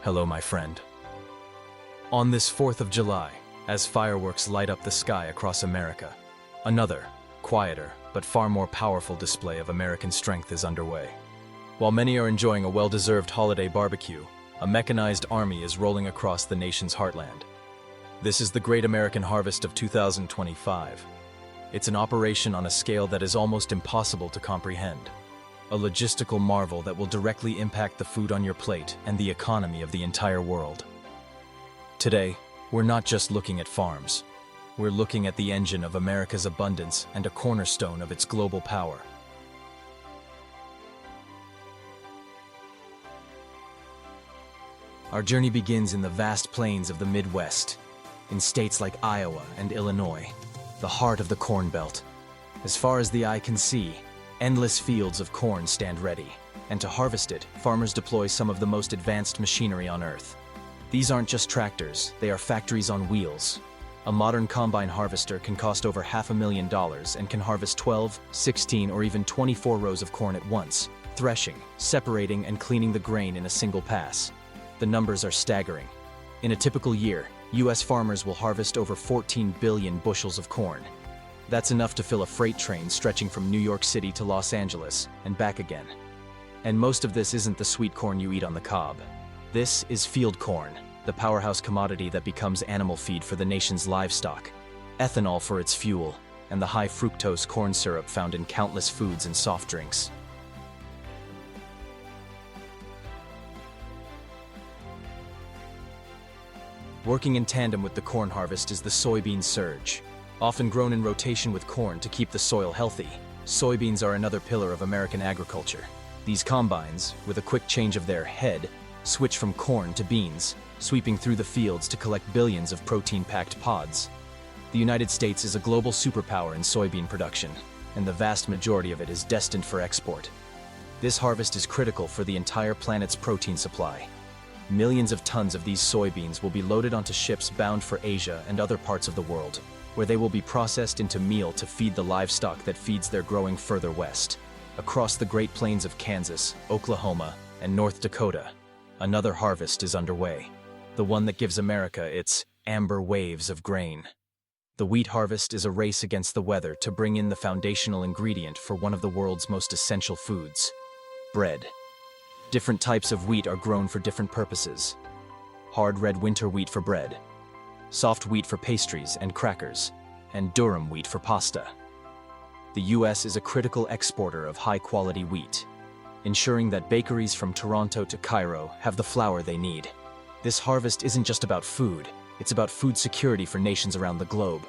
Hello, my friend. On this 4th of July, as fireworks light up the sky across America, another, quieter, but far more powerful display of American strength is underway. While many are enjoying a well-deserved holiday barbecue, a mechanized army is rolling across the nation's heartland. This is the Great American Harvest of 2025. It's an operation on a scale that is almost impossible to comprehend. A logistical marvel that will directly impact the food on your plate and the economy of the entire world. Today, we're not just looking at farms. We're looking at the engine of America's abundance and a cornerstone of its global power. Our journey begins in the vast plains of the Midwest, in states like Iowa and Illinois, the heart of the Corn Belt. As far as the eye can see, endless fields of corn stand ready, and to harvest it, farmers deploy some of the most advanced machinery on Earth. These aren't just tractors, they are factories on wheels. A modern combine harvester can cost over $500,000 and can harvest 12, 16, or even 24 rows of corn at once, threshing, separating, and cleaning the grain in a single pass. The numbers are staggering. In a typical year, U.S. farmers will harvest over 14 billion bushels of corn. That's enough to fill a freight train stretching from New York City to Los Angeles and back again. And most of this isn't the sweet corn you eat on the cob. This is field corn, the powerhouse commodity that becomes animal feed for the nation's livestock, ethanol for its fuel, and the high fructose corn syrup found in countless foods and soft drinks. Working in tandem with the corn harvest is the soybean surge. Often grown in rotation with corn to keep the soil healthy, soybeans are another pillar of American agriculture. These combines, with a quick change of their head, switch from corn to beans, sweeping through the fields to collect billions of protein-packed pods. The United States is a global superpower in soybean production, and the vast majority of it is destined for export. This harvest is critical for the entire planet's protein supply. Millions of tons of these soybeans will be loaded onto ships bound for Asia and other parts of the world, where they will be processed into meal to feed the livestock that feeds their growing further west. Across the Great Plains of Kansas, Oklahoma, and North Dakota, another harvest is underway, the one that gives America its amber waves of grain. The wheat harvest is a race against the weather to bring in the foundational ingredient for one of the world's most essential foods: bread. Different types of wheat are grown for different purposes. Hard red winter wheat for bread, soft wheat for pastries and crackers, and durum wheat for pasta. The U.S. is a critical exporter of high-quality wheat, ensuring that bakeries from Toronto to Cairo have the flour they need. This harvest isn't just about food, it's about food security for nations around the globe.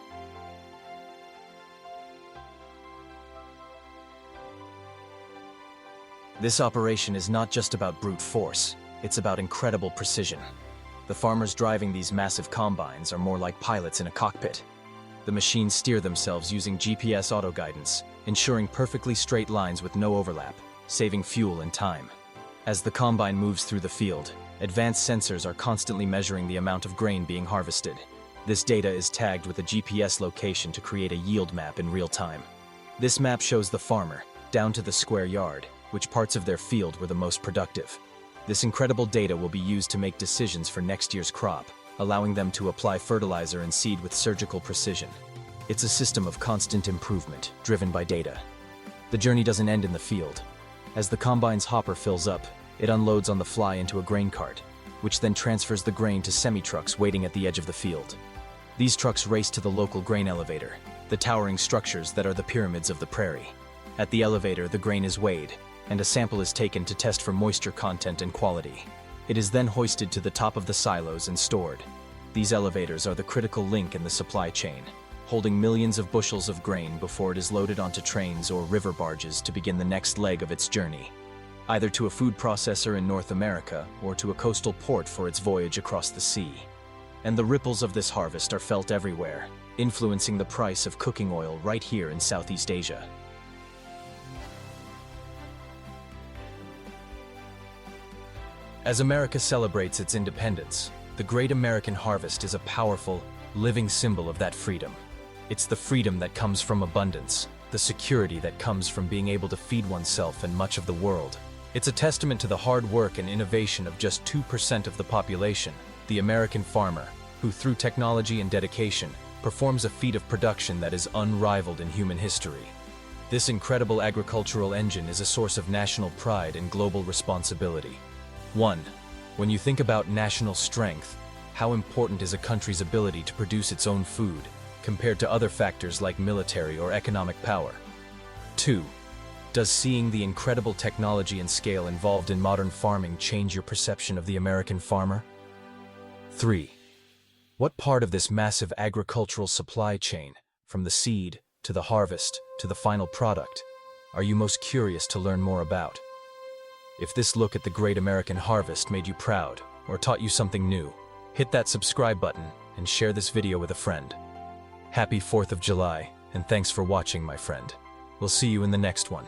This operation is not just about brute force, it's about incredible precision. The farmers driving these massive combines are more like pilots in a cockpit. The machines steer themselves using GPS auto-guidance, ensuring perfectly straight lines with no overlap, saving fuel and time. As the combine moves through the field, advanced sensors are constantly measuring the amount of grain being harvested. This data is tagged with a GPS location to create a yield map in real time. This map shows the farmer, down to the square yard, which parts of their field were the most productive. This incredible data will be used to make decisions for next year's crop, allowing them to apply fertilizer and seed with surgical precision. It's a system of constant improvement, driven by data. The journey doesn't end in the field. As the combine's hopper fills up, it unloads on the fly into a grain cart, which then transfers the grain to semi-trucks waiting at the edge of the field. These trucks race to the local grain elevator, the towering structures that are the pyramids of the prairie. At the elevator, the grain is weighed, and a sample is taken to test for moisture content and quality. It is then hoisted to the top of the silos and stored. These elevators are the critical link in the supply chain, holding millions of bushels of grain before it is loaded onto trains or river barges to begin the next leg of its journey, either to a food processor in North America or to a coastal port for its voyage across the sea. And the ripples of this harvest are felt everywhere, influencing the price of cooking oil right here in Southeast Asia. As America celebrates its independence, the Great American Harvest is a powerful, living symbol of that freedom. It's the freedom that comes from abundance, the security that comes from being able to feed oneself and much of the world. It's a testament to the hard work and innovation of just 2% of the population, the American farmer, who through technology and dedication, performs a feat of production that is unrivaled in human history. This incredible agricultural engine is a source of national pride and global responsibility. 1. When you think about national strength, how important is a country's ability to produce its own food, compared to other factors like military or economic power? 2. Does seeing the incredible technology and scale involved in modern farming change your perception of the American farmer? 3. What part of this massive agricultural supply chain, from the seed to the harvest to the final product, are you most curious to learn more about? If this look at the great American harvest made you proud or taught you something new, hit that subscribe button and share this video with a friend. Happy 4th of July, and thanks for watching, my friend. We'll see you in the next one.